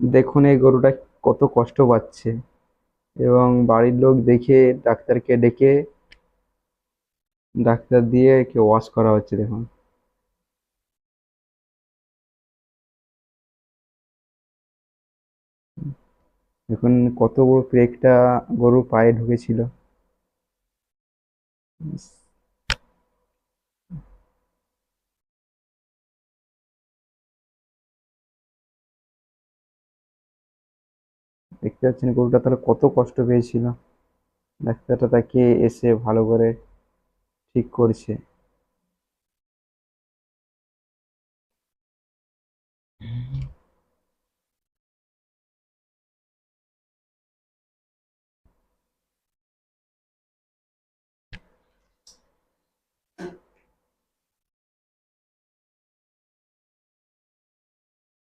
দেখুন এই গরুটা কত কষ্ট পাচ্ছে, এবং বাড়ির লোক দেখে ডাক্তারকে ডেকে ডাক্তার দিয়ে একে ওয়াশ করা হচ্ছে। দেখুন, দেখুন কত বড় ক্রেকটা গরুর পায়ে ঢুকেছিল। দেখতে পাচ্ছেন গরুটা তাহলে কত কষ্ট পেয়েছিল। ডাক্তারটা তাকে এসে ভালো করে ঠিক করছে।